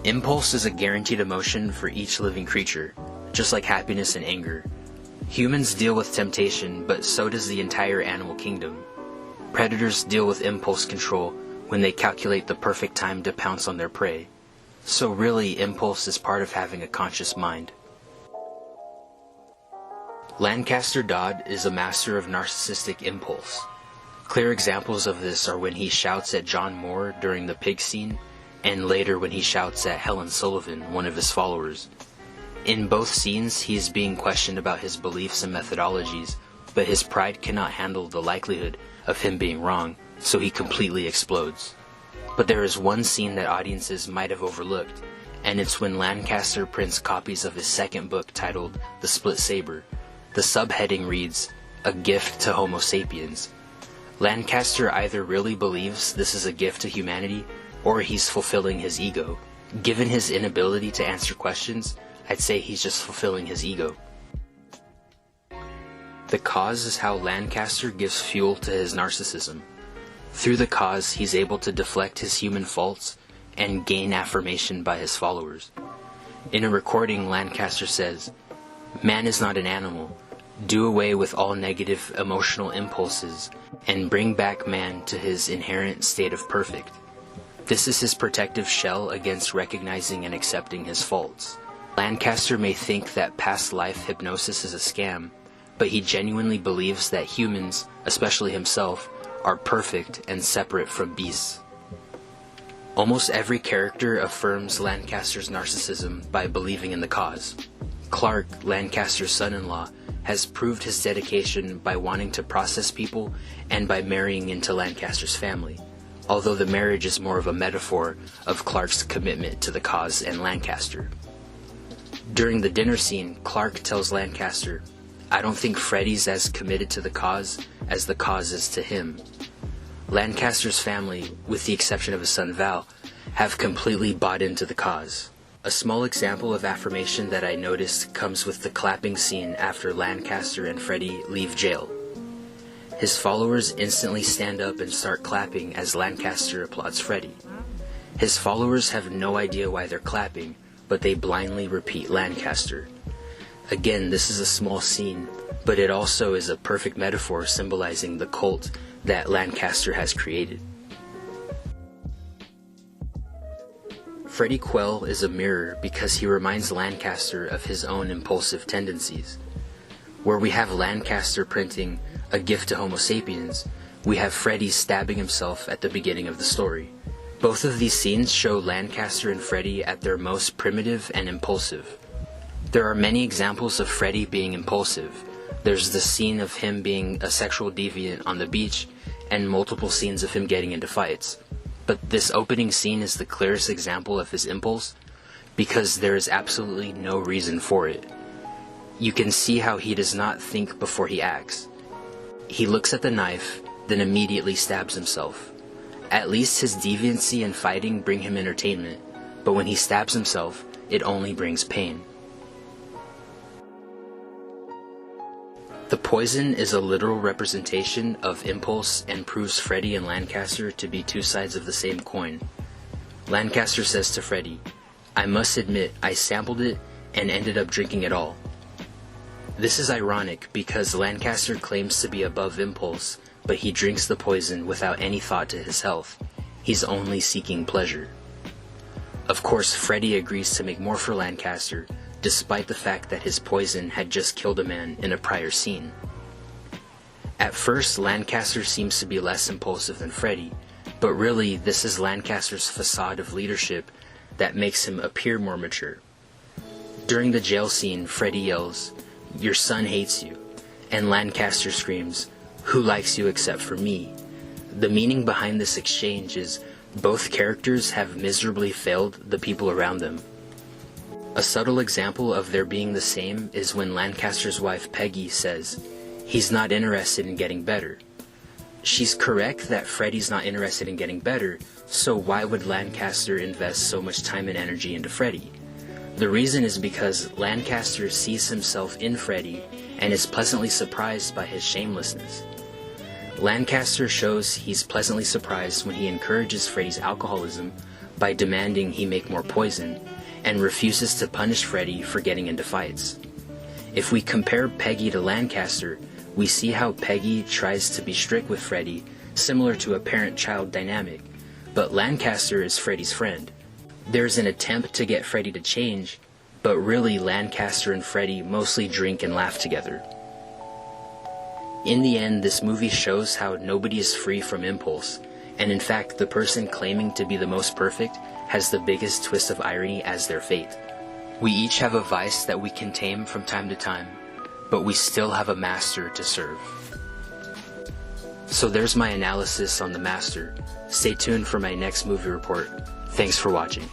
Impulse is a guaranteed emotion for each living creature, just like happiness and anger. Humans deal with temptation, but so does the entire animal kingdom. Predators deal with impulse control when they calculate the perfect time to pounce on their prey. So really, impulse is part of having a conscious mind. Lancaster Dodd is a master of narcissistic impulse. Clear examples of this are when he shouts at John Moore during the pig scene, and later when he shouts at Helen Sullivan, one of his followers. In both scenes, he is being questioned about his beliefs and methodologies, but his pride cannot handle the likelihood of him being wrong, so he completely explodes. But there is one scene that audiences might have overlooked, and it's when Lancaster prints copies of his second book titled The Split Saber. The subheading reads, "A Gift to Homo Sapiens." Lancaster either really believes this is a gift to humanity, or he's fulfilling his ego. Given his inability to answer questions, I'd say he's just fulfilling his ego. The cause is how Lancaster gives fuel to his narcissism. Through the cause, he's able to deflect his human faults and gain affirmation by his followers. In a recording, Lancaster says, "Man is not an animal. Do away with all negative emotional impulses and bring back man to his inherent state of perfect." This is his protective shell against recognizing and accepting his faults. Lancaster may think that past life hypnosis is a scam, but he genuinely believes that humans, especially himself, are perfect and separate from beasts. Almost every character affirms Lancaster's narcissism by believing in the cause. Clark, Lancaster's son-in-law, has proved his dedication by wanting to process people and by marrying into Lancaster's family, although the marriage is more of a metaphor of Clark's commitment to the cause and Lancaster. During the dinner scene, Clark tells Lancaster, "I don't think Freddy's as committed to the cause as the cause is to him." Lancaster's family, with the exception of his son Val, have completely bought into the cause. A small example of affirmation that I noticed comes with the clapping scene after Lancaster and Freddy leave jail. His followers instantly stand up and start clapping as Lancaster applauds Freddy. His followers have no idea why they're clapping, but they blindly repeat Lancaster. Again, this is a small scene, but it also is a perfect metaphor symbolizing the cult that Lancaster has created. Freddy Quell is a mirror because he reminds Lancaster of his own impulsive tendencies. Where we have Lancaster printing "A Gift to Homo Sapiens," we have Freddy stabbing himself at the beginning of the story. Both of these scenes show Lancaster and Freddy at their most primitive and impulsive. There are many examples of Freddy being impulsive. There's the scene of him being a sexual deviant on the beach, and multiple scenes of him getting into fights. But this opening scene is the clearest example of his impulse, because there is absolutely no reason for it. You can see how he does not think before he acts. He looks at the knife, then immediately stabs himself. At least his deviancy and fighting bring him entertainment, but when he stabs himself, it only brings pain. The poison is a literal representation of impulse and proves Freddy and Lancaster to be two sides of the same coin. Lancaster says to Freddy, "I must admit I sampled it and ended up drinking it all." This is ironic because Lancaster claims to be above impulse, but he drinks the poison without any thought to his health. He's only seeking pleasure. Of course, Freddy agrees to make more for Lancaster, despite the fact that his poison had just killed a man in a prior scene. At first, Lancaster seems to be less impulsive than Freddy, but really this is Lancaster's facade of leadership that makes him appear more mature. During the jail scene, Freddy yells, "Your son hates you," and Lancaster screams, "Who likes you except for me?" The meaning behind this exchange is both characters have miserably failed the people around them. A subtle example of their being the same is when Lancaster's wife Peggy says, "He's not interested in getting better." She's correct that Freddy's not interested in getting better, so why would Lancaster invest so much time and energy into Freddy? The reason is because Lancaster sees himself in Freddy and is pleasantly surprised by his shamelessness. Lancaster shows he's pleasantly surprised when he encourages Freddy's alcoholism, by demanding he make more poison, and refuses to punish Freddy for getting into fights. If we compare Peggy to Lancaster, we see how Peggy tries to be strict with Freddy, similar to a parent-child dynamic, but Lancaster is Freddy's friend. There's an attempt to get Freddy to change, but really Lancaster and Freddy mostly drink and laugh together. In the end, this movie shows how nobody is free from impulse, and in fact, the person claiming to be the most perfect has the biggest twist of irony as their fate. We each have a vice that we can tame from time to time, but we still have a master to serve. So there's my analysis on The Master. Stay tuned for my next movie report. Thanks for watching.